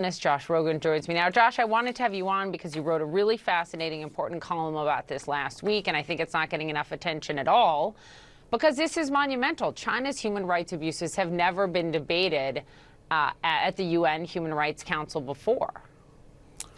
Josh Rogin joins me now. Josh, I wanted to have you on because you wrote a really fascinating, important column about this last week, and I think it's not getting enough attention at all because this is monumental. China's human rights abuses have never been debated at the UN Human Rights Council before.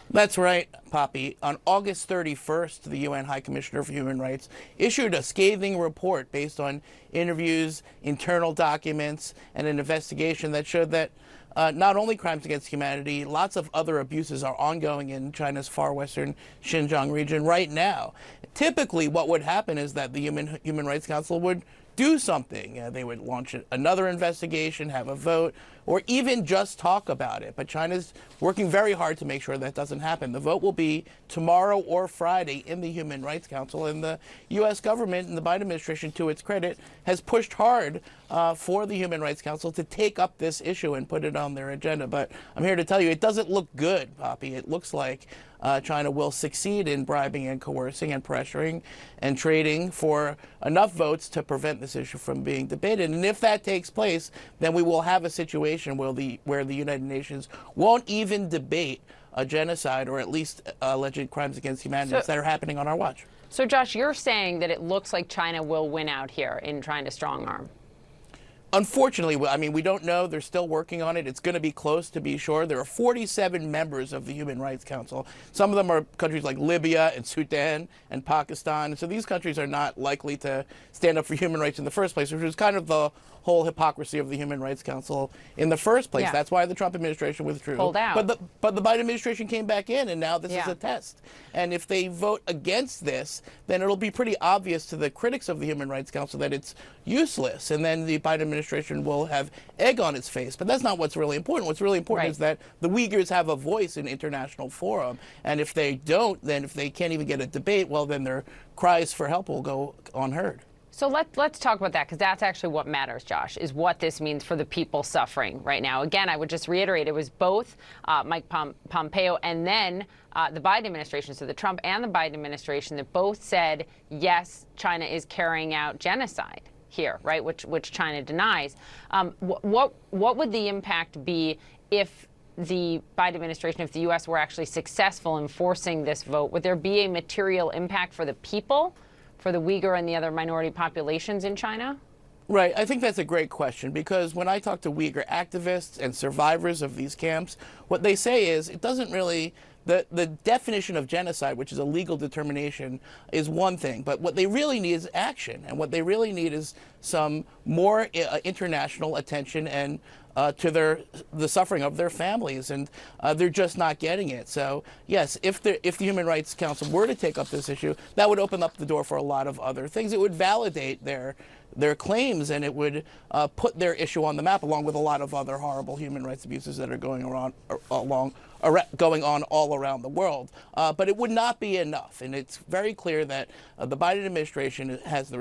That's right, Poppy. On August 31st, the UN High Commissioner for Human Rights issued a scathing report based on interviews, internal documents, and an investigation that showed that not only crimes against humanity, lots of other abuses are ongoing in China's far western Xinjiang region right now. Typically, what would happen is that the Human Rights Council would do something. They would launch another investigation, have a vote, or even just talk about it. But China's working very hard to make sure that doesn't happen. The vote will be tomorrow or Friday in the Human Rights Council, and the U.S. government and the Biden administration, to its credit, has pushed hard for the Human Rights Council to take up this issue and put it on their agenda. But I'm here to tell you, it doesn't look good, Poppy. It looks like China will succeed in bribing and coercing and pressuring and trading for enough votes to prevent this issue from being debated. And if that takes place, then we will have a situation where the United Nations won't even debate a genocide or at least alleged crimes against humanity that are happening on our watch. So, Josh, you're saying that it looks like China will win out here in trying to strong arm. Unfortunately, I mean, we don't know. They're still working on it. It's going to be close, to be sure. There are 47 members of the Human Rights Council. Some of them are countries like Libya and Sudan and Pakistan. So these countries are not likely to stand up for human rights in the first place, which is kind of the whole hypocrisy of the Human Rights Council in the first place. Yeah. That's why the Trump administration withdrew. Pulled out. But the Biden administration came back in, and now this is a test. And if they vote against this, then it'll be pretty obvious to the critics of the Human Rights Council that it's useless. And then the Biden administration will have egg on its face. But that's not what's really important. What's really important is that the Uyghurs have a voice in international forum. And if they don't, then if they can't even get a debate, well, then their cries for help will go unheard. So let's talk about that, because that's actually what matters, Josh, is what this means for the people suffering right now. Again, I would just reiterate, it was both Mike Pompeo and then the Biden administration, so the Trump and the Biden administration, that both said, yes, China is carrying out genocide here, right, which China denies. What would the impact be if the Biden administration, if the U.S. were actually successful in forcing this vote? Would there be a material impact for the people, for the Uyghur and the other minority populations in China? Right. I think that's a great question, because when I talk to Uyghur activists and survivors of these camps, what they say is it doesn't really, the definition of genocide, which is a legal determination, is one thing. But what they really need is action. And what they really need is some more international attention and to the suffering of their families, and they're just not getting it. So yes, if the Human Rights Council were to take up this issue, that would open up the door for a lot of other things. It would validate their claims, and it would put their issue on the map, along with a lot of other horrible human rights abuses that are going on all around the world. But it would not be enough, and it's very clear that the Biden administration has,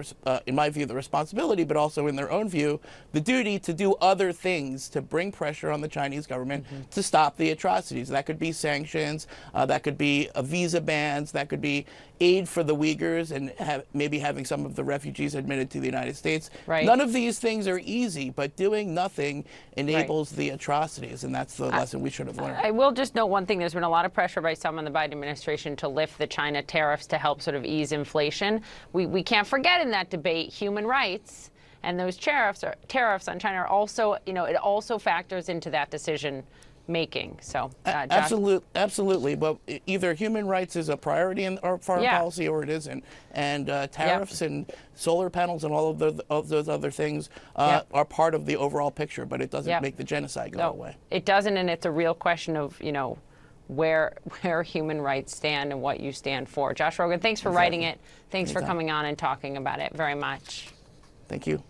in my view, the responsibility, but also in their own view, the duty to do other things to bring pressure on the Chinese government to stop the atrocities. That could be sanctions, that could be visa bans, that could be aid for the Uyghurs, and maybe having some of the refugees admitted to the United States. Right. None of these things are easy, but doing nothing enables the atrocities, and that's the lesson we should have learned. I will just note one thing. There's been a lot of pressure by some in the Biden administration to lift the China tariffs to help sort of ease inflation. We can't forget in that debate human rights, and those tariffs on China are also, it also factors into that decision making. So, absolutely. But either human rights is a priority in our foreign policy, or it isn't. And tariffs and solar panels and all of those other things are part of the overall picture. But it doesn't make the genocide go away. It doesn't, and it's a real question of where human rights stand and what you stand for. Josh Rogin, thanks for writing it. Thanks for coming on and talking about it very much. Thank you.